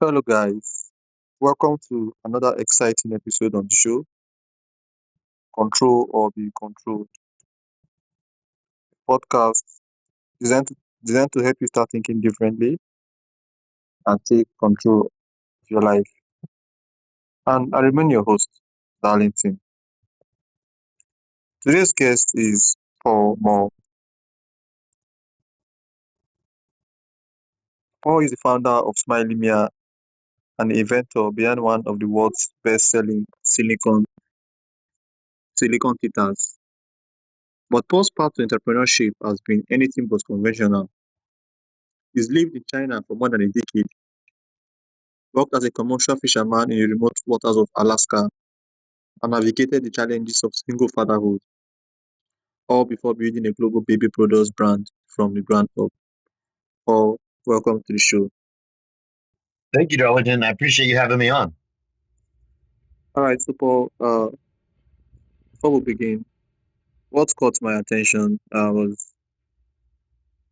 Hello, guys. Welcome to another exciting episode on the show, Control or Be Controlled podcast designed to, designed to help you start thinking differently and take control of your life. And I remain your host, Darlington. Today's guest is Paul Moore. Paul is the founder of Smily Mia and the inventor behind one of the world's best-selling silicone guitars. But Paul's path to entrepreneurship has been anything but conventional. He's lived in China for more than a decade, worked as a commercial fisherman in the remote waters of Alaska, and navigated the challenges of single fatherhood, all before building a global baby products brand from the ground up. Paul, welcome to the show. Thank you, Darlington. I appreciate you having me on. All right, so Paul, before we begin, what caught my attention was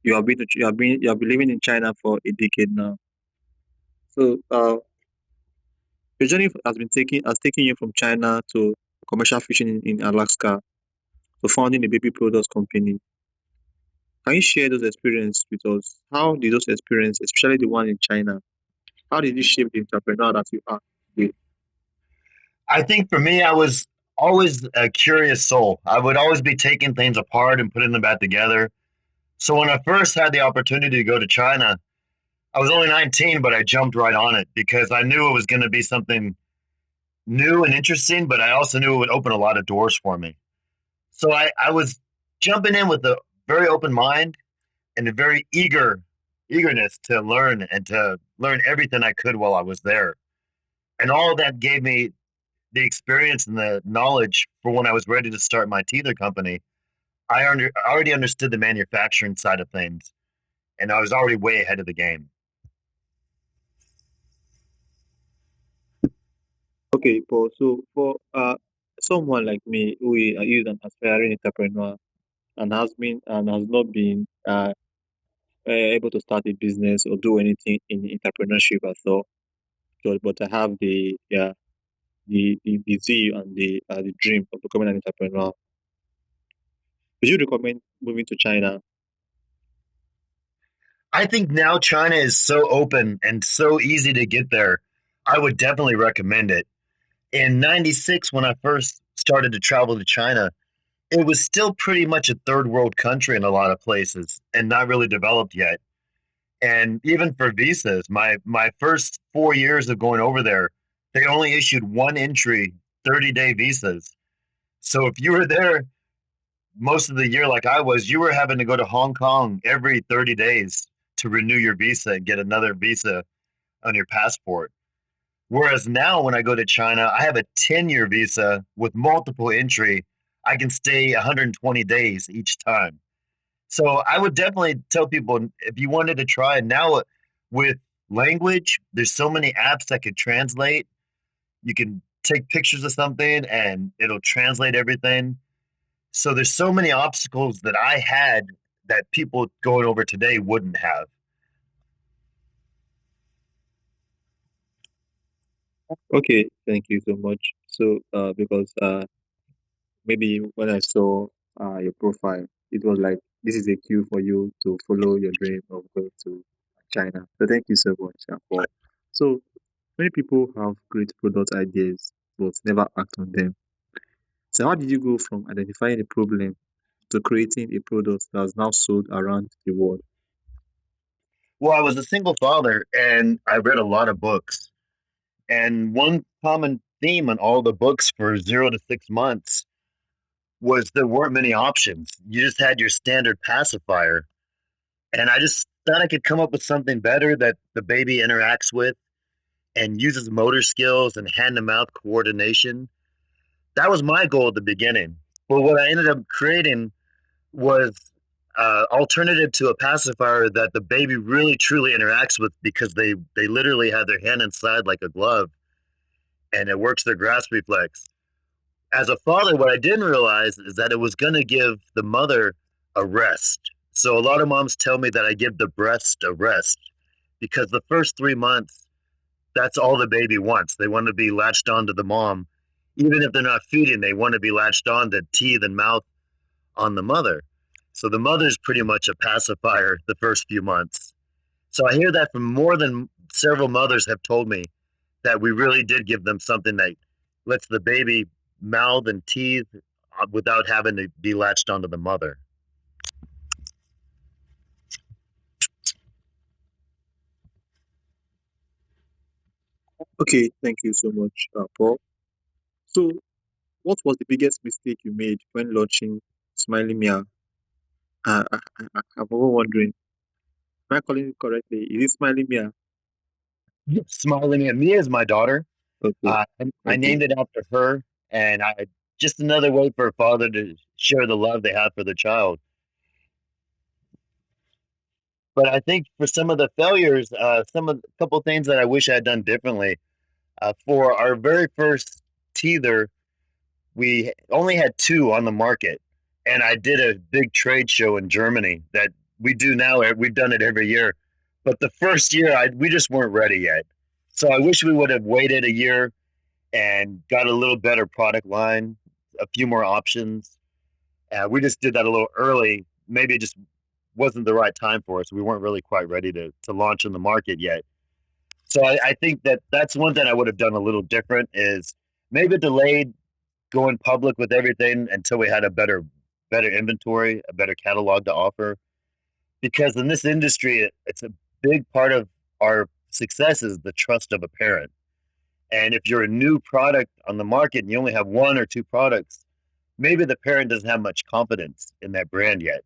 you have been living in China for a decade now. So your journey has taken you from China to commercial fishing in Alaska to founding a baby products company. Can you share those experiences with us? How did those experiences, especially the one in China, how did it shape the entrepreneur that you are today? I think for me, I was always a curious soul. I would always be taking things apart and putting them back together. So when I first had the opportunity to go to China, I was only 19, but I jumped right on it because I knew it was going to be something new and interesting, but I also knew it would open a lot of doors for me. So I was jumping in with a very open mind and a very eagerness to learn and to learn everything I could while I was there. And all of that gave me the experience and the knowledge for when I was ready to start my teether company. I already understood the manufacturing side of things, and I was already way ahead of the game. Okay, Paul. So for someone like me who is an aspiring entrepreneur and has not been able to start a business or do anything in entrepreneurship at all, but I have the zeal and the dream of becoming an entrepreneur. Would you recommend moving to China? I think now China is so open and so easy to get there. I would definitely recommend it. In 96, when I first started to travel to China, it was still pretty much a third world country in a lot of places and not really developed yet. And even for visas, my first 4 years of going over there, they only issued one entry 30-day visas. So if you were there most of the year like I was, you were having to go to Hong Kong every 30 days to renew your visa and get another visa on your passport. Whereas now when I go to China, I have a 10-year visa with multiple entry. I can stay 120 days each time. So I would definitely tell people if you wanted to try now with language, there's so many apps that could translate. You can take pictures of something and it'll translate everything. So there's so many obstacles that I had that people going over today wouldn't have. Okay, thank you so much. So because maybe when I saw your profile, it was like this is a cue for you to follow your dream of going to China. So thank you so much, Paul. So many people have great product ideas but never act on them. So how did you go from identifying a problem to creating a product that's now sold around the world? Well, I was a single father and I read a lot of books. And one common theme in all the books for 0 to 6 months was there weren't many options. You just had your standard pacifier. And I just thought I could come up with something better that the baby interacts with and uses motor skills and hand to mouth coordination. That was my goal at the beginning. But what I ended up creating was alternative to a pacifier that the baby really truly interacts with because they literally have their hand inside like a glove and it works their grasp reflex. As a father, what I didn't realize is that it was going to give the mother a rest. So a lot of moms tell me that I give the breast a rest because the first 3 months that's all the baby wants. They want to be latched onto the mom. Even if they're not feeding, they want to be latched on to teeth and mouth on the mother. So the mother's pretty much a pacifier the first few months. So I hear that from more than several mothers have told me that we really did give them something that lets the baby mouth and teeth without having to be latched onto the mother. Okay, thank you so much, Paul. So, what was the biggest mistake you made when launching Smiley Mia? I'm over wondering, am I calling it correctly? Is it Smiley Mia? Smiley Mia. Mia is my daughter. Okay, I okay, named it after her, and I just another way for a father to share the love they have for their child. But I think for some of the failures, some of a couple of things that I wish I had done differently. For our very first teether, we only had two on the market, and I did a big trade show in Germany that we do now. We've done it every year, but the first year we just weren't ready yet. So I wish we would have waited a year and got a little better product line, a few more options. We just did that a little early. Maybe it just wasn't the right time for us. We weren't really quite ready to launch in the market yet. So I think that that's one thing I would have done a little different is maybe delayed going public with everything until we had a better inventory, a better catalog to offer. Because in this industry, it's a big part of our success is the trust of a parent. And if you're a new product on the market and you only have one or two products, maybe the parent doesn't have much confidence in that brand yet.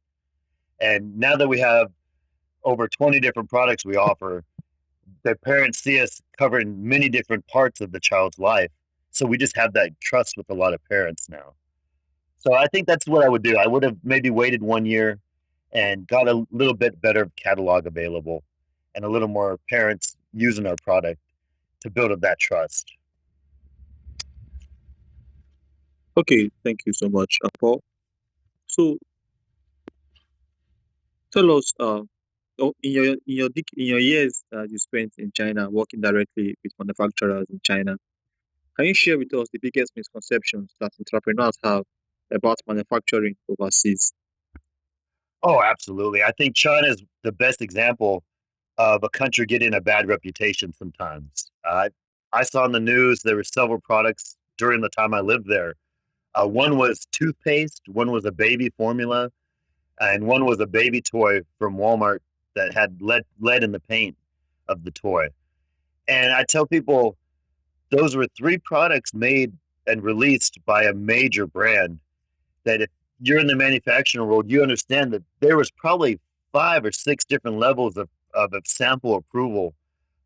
And now that we have over 20 different products we offer, the parents see us covering many different parts of the child's life. So we just have that trust with a lot of parents now. So I think that's what I would do. I would have maybe waited 1 year and got a little bit better catalog available and a little more parents using our product to build up that trust. okay. Thank you so much, Paul. So, tell us, in your years that you spent in China working directly with manufacturers in China, can you share with us the biggest misconceptions that entrepreneurs have about manufacturing overseas? Oh, absolutely. I think China is the best example of a country getting a bad reputation sometimes. I saw in the news there were several products during the time I lived there. One was toothpaste, one was a baby formula, and one was a baby toy from Walmart that had lead in the paint of the toy. And I tell people those were three products made and released by a major brand that if you're in the manufacturing world, you understand that there was probably 5 or 6 different levels of a sample approval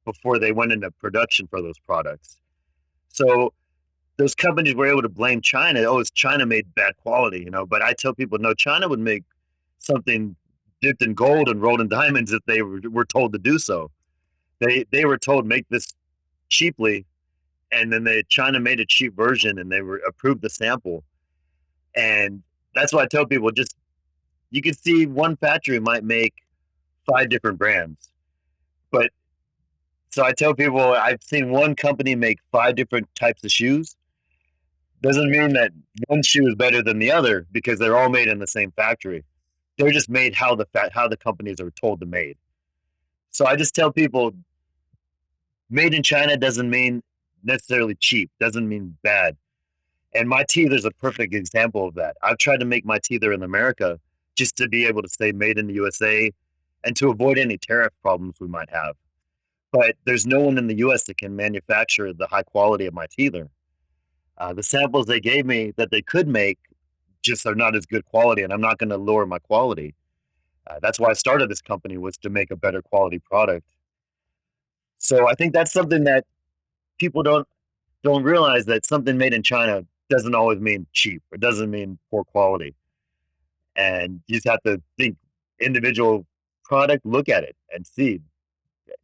before they went into production for those products. So those companies were able to blame China. Oh, it's China made bad quality, But I tell people, no, China would make something dipped in gold and rolled in diamonds if they were told to do so. They were told make this cheaply, and then China made a cheap version, and they were approved the sample. And that's why I tell people, just you can see one factory might make 5 different brands, but so I tell people I've seen one company make 5 different types of shoes. Doesn't mean that one shoe is better than the other because they're all made in the same factory. They're just made how the companies are told to made. So I just tell people made in China doesn't mean necessarily cheap, doesn't mean bad. And my teether is a perfect example of that. I've tried to make my teether in America just to be able to say made in the USA and to avoid any tariff problems we might have. But there's no one in the US that can manufacture the high quality of my teether. The samples they gave me that they could make just are not as good quality, and I'm not going to lower my quality. That's why I started this company was to make a better quality product. So I think that's something that people don't realize that something made in China doesn't always mean cheap. It doesn't mean poor quality. And you just have to think individual product, look at it and see.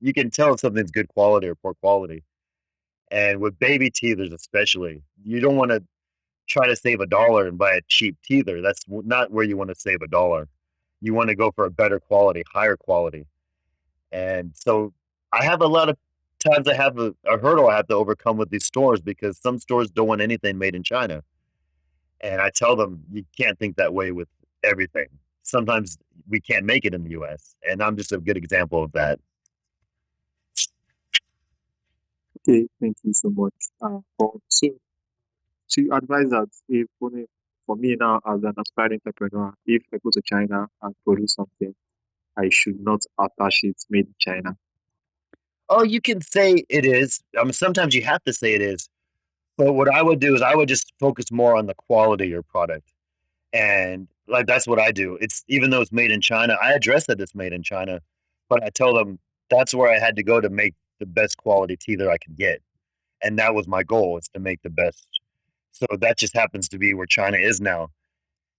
You can tell if something's good quality or poor quality. And with baby teethers especially, you don't want to try to save $1 and buy a cheap teether. That's not where you want to save $1. You want to go for a better quality, higher quality. And so I have a lot of times I have a hurdle I have to overcome with these stores because some stores don't want anything made in China. And I tell them you can't think that way with everything. Sometimes we can't make it in the US. And I'm just a good example of that. Okay, thank you so much. So you advise that if only for me now as an aspiring entrepreneur, if I go to China and produce something, I should not attach it made in China. Oh, you can say it is. I mean, sometimes you have to say it is. But what I would do is I would just focus more on the quality of your product. And like that's what I do. It's even though it's made in China, I address that it's made in China, but I tell them that's where I had to go to make the best quality tea that I could get. And that was my goal is to make the best. So that just happens to be where China is now.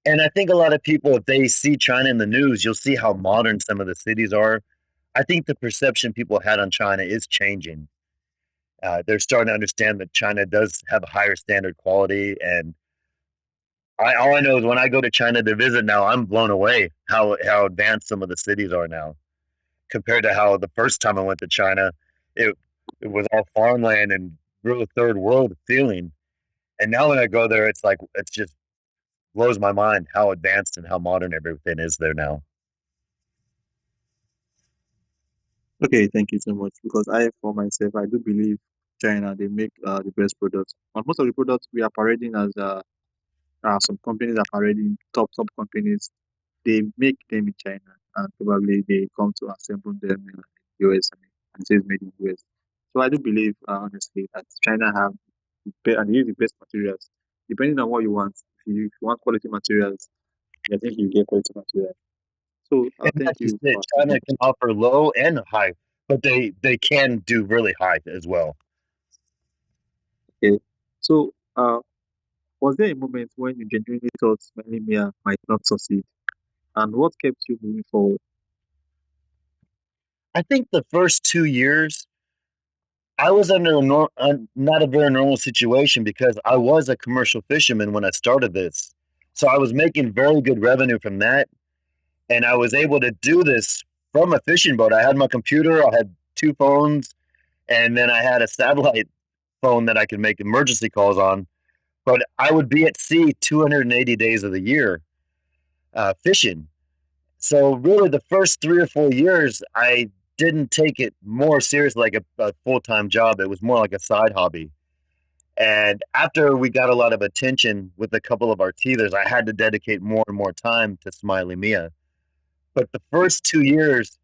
And I think a lot of people, if they see China in the news, you'll see how modern some of the cities are. I think the perception people had on China is changing. They're starting to understand that China does have a higher standard quality. And all I know is when I go to China to visit now, I'm blown away how advanced some of the cities are now compared to how the first time I went to China, it it was all farmland and real third world feeling. And now when I go there, it's like it's just blows my mind how advanced and how modern everything is there now. Okay, thank you so much. Because I, for myself, I do believe China they make the best products. And most of the products we are parading as some companies are parading top companies. They make them in China, and probably they come to assemble them in US and it says made in US. So I do believe honestly that China have and they use the best materials. Depending on what you want, if you want quality materials, I think you get quality materials. So And thank that's just you it. for answering my China can question. offer low and high, but they can do really high as well. Okay. So was there a moment when you genuinely thought Smily Mia might not succeed? And what kept you moving forward? I think the first 2 years I was under not a very normal situation because I was a commercial fisherman when I started this. So I was making very good revenue from that. And I was able to do this from a fishing boat. I had my computer, I had two phones, and then I had a satellite phone that I could make emergency calls on. But I would be at sea 280 days of the year fishing. So really, the first 3 or 4 years, I didn't take it more seriously like a full time job. It was more like a side hobby. And after we got a lot of attention with a couple of our teethers, I had to dedicate more and more time to Smiley Mia. But the first 2 years,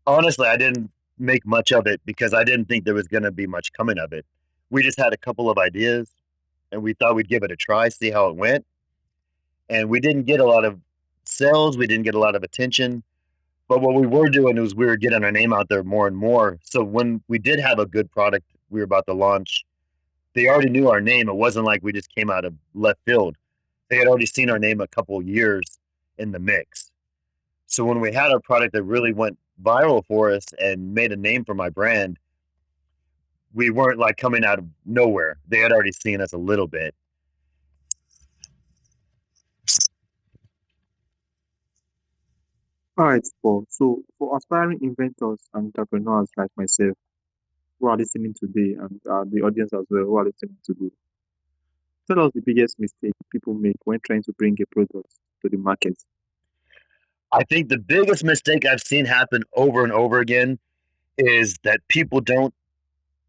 honestly, I didn't make much of it because I didn't think there was going to be much coming of it. We just had a couple of ideas and we thought we'd give it a try, see how it went. And we didn't get a lot of sales, we didn't get a lot of attention. But what we were doing was we were getting our name out there more and more. So when we did have a good product we were about to launch, they already knew our name. It wasn't like we just came out of left field. They had already seen our name a couple of years in the mix. So when we had a product that really went viral for us and made a name for my brand, we weren't like coming out of nowhere. They had already seen us a little bit. All right, Paul. So for aspiring inventors and entrepreneurs like myself who are listening today and the audience as well who are listening today, tell us the biggest mistake people make when trying to bring a product to the market. I think the biggest mistake I've seen happen over and over again is that people don't,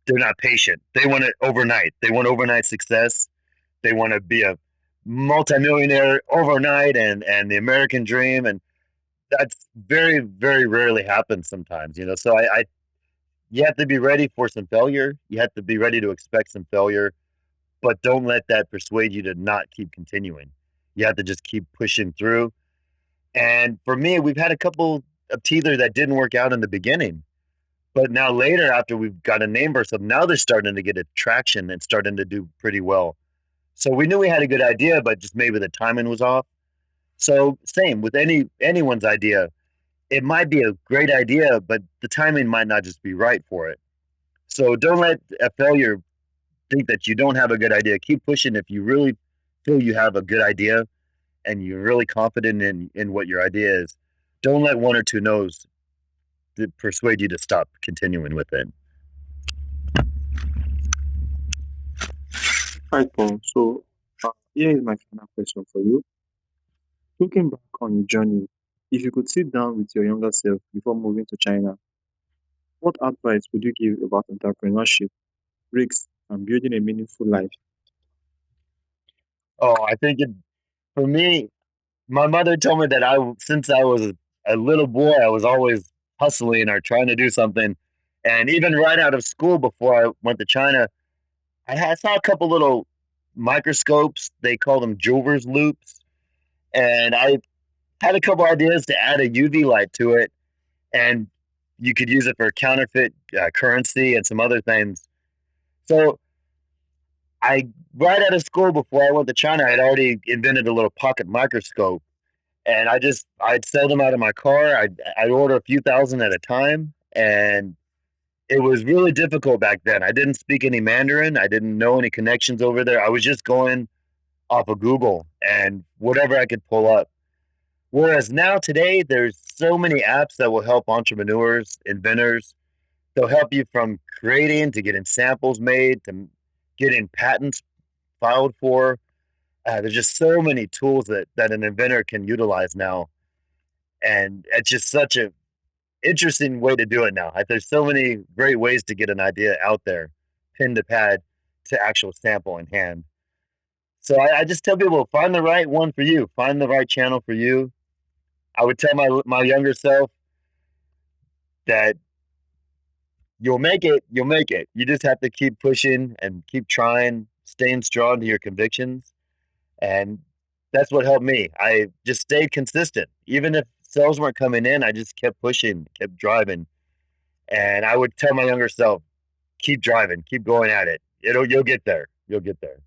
they're not patient. They want it overnight. They want overnight success. They want to be a multimillionaire overnight and the American dream. And that's very, very rarely happens sometimes, you know. So you have to be ready for some failure. You have to be ready to expect some failure, but don't let that persuade you to not keep continuing. You have to just keep pushing through. And for me, we've had a couple of teether that didn't work out in the beginning, but now later, after we've got a name for ourselves, now they're starting to get a traction and starting to do pretty well. So we knew we had a good idea, but just maybe the timing was off. So same with anyone's idea. It might be a great idea, but the timing might not just be right for it. So don't let a failure think that you don't have a good idea. Keep pushing if you really feel you have a good idea and you're really confident in what your idea is. Don't let one or two no's to persuade you to stop continuing with it. Right, Paul. So, here is my final question for you. Looking back on your journey, if you could sit down with your younger self before moving to China, what advice would you give about entrepreneurship, risks, and building a meaningful life? Oh, I think for me, my mother told me that since I was a little boy, I was always hustling or trying to do something. And even right out of school before I went to China, saw a couple little microscopes. They call them Jover's loops. And I had a couple ideas to add a UV light to it. And you could use it for counterfeit currency and some other things. So I, right out of school before I went to China, I had already invented a little pocket microscope, and I'd sell them out of my car. I'd order a few thousand at a time, and it was really difficult back then. I didn't speak any Mandarin. I didn't know any connections over there. I was just going off of Google and whatever I could pull up. Whereas now today, there's so many apps that will help entrepreneurs, inventors. They'll help you from creating to getting samples made to getting patents filed for. There's just so many tools that an inventor can utilize now, and it's just such a interesting way to do it now. There's so many great ways to get an idea out there, pen to pad to actual sample in hand. So I just tell people find the right one for you, find the right channel for you. I would tell my younger self that you'll make it. You just have to keep pushing and keep trying, staying strong to your convictions. And that's what helped me. I just stayed consistent. Even if sales weren't coming in, I just kept pushing, kept driving. And I would tell my younger self, keep driving, keep going at it. You'll get there. You'll get there.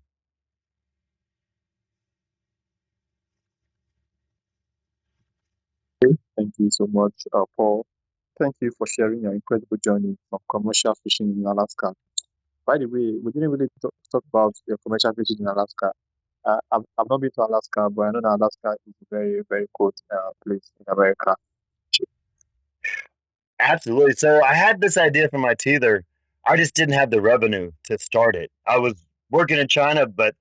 Thank you so much, Paul. Thank you for sharing your incredible journey from commercial fishing in Alaska. By the way, we didn't really talk about your commercial fishing in Alaska. I've not been to Alaska, but I know that Alaska is a very, very cold place in America. Absolutely. So I had this idea for my teether. I just didn't have the revenue to start it. I was working in China, but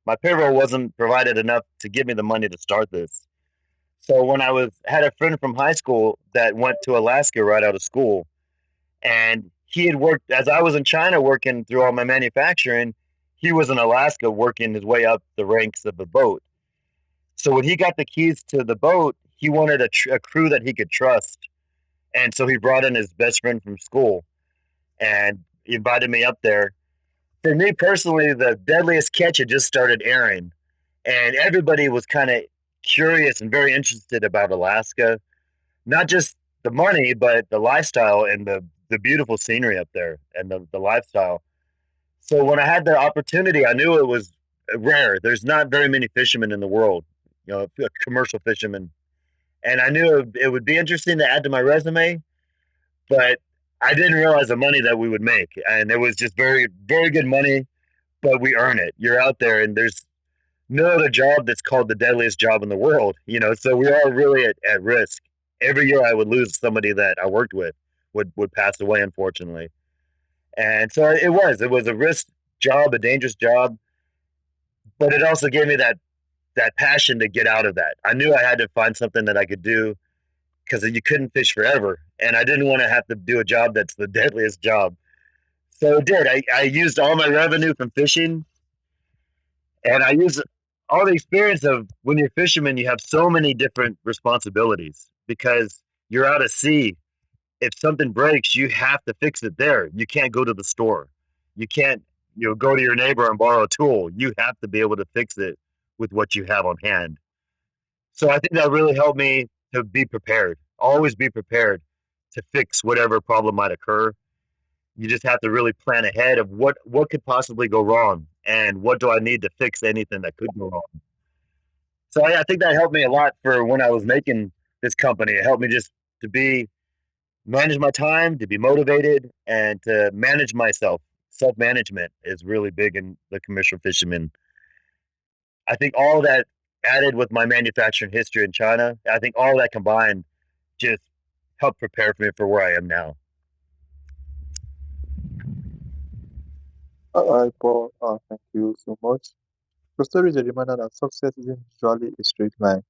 my payroll wasn't provided enough to give me the money to start this. So when I was had a friend from high school that went to Alaska right out of school, and he had worked as I was in China working through all my manufacturing. He was in Alaska working his way up the ranks of the boat. So when he got the keys to the boat, he wanted a crew that he could trust, and so he brought in his best friend from school and he invited me up there. For me personally, the Deadliest Catch had just started airing, and everybody was kind of curious and very interested about Alaska. Not just the money, but the lifestyle and the beautiful scenery up there and the lifestyle. So when I had the opportunity, I knew it was rare. There's not very many fishermen in the world, commercial fishermen, and I knew it would be interesting to add to my resume. But I didn't realize the money that we would make, and it was just very, very good money. But we earn it. You're out there, and there's no other job that's called the deadliest job in the world. So we are really at risk. Every year, I would lose somebody that I worked with would pass away, unfortunately. And so it was a risk job, a dangerous job, but it also gave me that passion to get out of that. I knew I had to find something that I could do because you couldn't fish forever, and I didn't want to have to do a job that's the deadliest job. So it did. I used all my revenue from fishing, and I used all the experience of when you're a fisherman, you have so many different responsibilities because you're out at sea. If something breaks, you have to fix it there. You can't go to the store. You can't, go to your neighbor and borrow a tool. You have to be able to fix it with what you have on hand. So I think that really helped me to be prepared. Always be prepared to fix whatever problem might occur. You just have to really plan ahead of what could possibly go wrong and what do I need to fix anything that could go wrong. So I think that helped me a lot for when I was making this company. It helped me just to be manage my time, to be motivated, and to manage myself. Self management is really big in the commercial fisherman. I think all that added with my manufacturing history in China, I think all that combined just helped prepare me for where I am now. Paul, thank you so much. The story is a reminder that success isn't usually a straight line.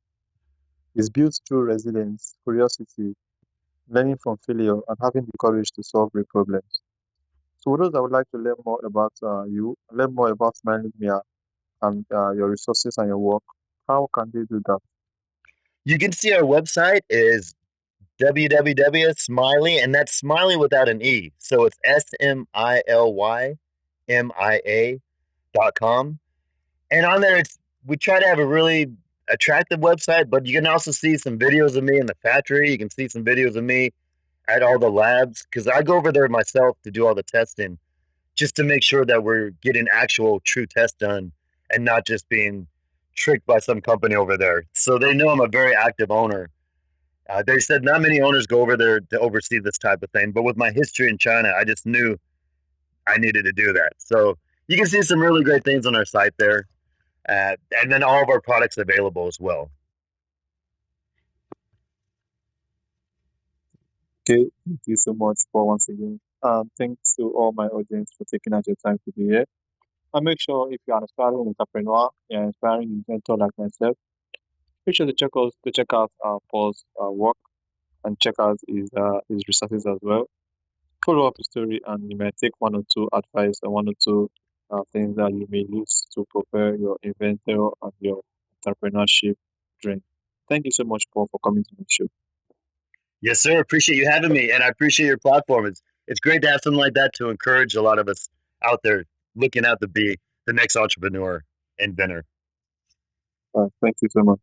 It's built through resilience, curiosity, learning from failure, and having the courage to solve real problems. So, for those that would like to learn more about you, learn more about Smily Mia and your resources and your work, how can they do that? You can see our website is www.smiley, and that's Smiley without an E. So it's SMILYMIA.com. And on there, we try to have a really attractive website, but you can also see some videos of me in the factory. You can see some videos of me at all the labs because I go over there myself to do all the testing just to make sure that we're getting actual true tests done and not just being tricked by some company over there. So they know I'm a very active owner. They said not many owners go over there to oversee this type of thing, but with my history in China, I just knew I needed to do that. So you can see some really great things on our site there, and then all of our products available as well. Okay, thank you so much for once again. Thanks to all my audience for taking out your time to be here. And make sure if you're an aspiring entrepreneur, you're an aspiring inventor like myself, make sure to check out Paul's work and check out his resources as well. Follow up the story, and you may take one or two advice and one or two things that you may use to prepare your inventor and your entrepreneurship dream. Thank you so much, Paul, for coming to the show. Yes, sir. Appreciate you having me, and I appreciate your platform. It's great to have something like that to encourage a lot of us out there looking out to be the next entrepreneur inventor. Thank you so much.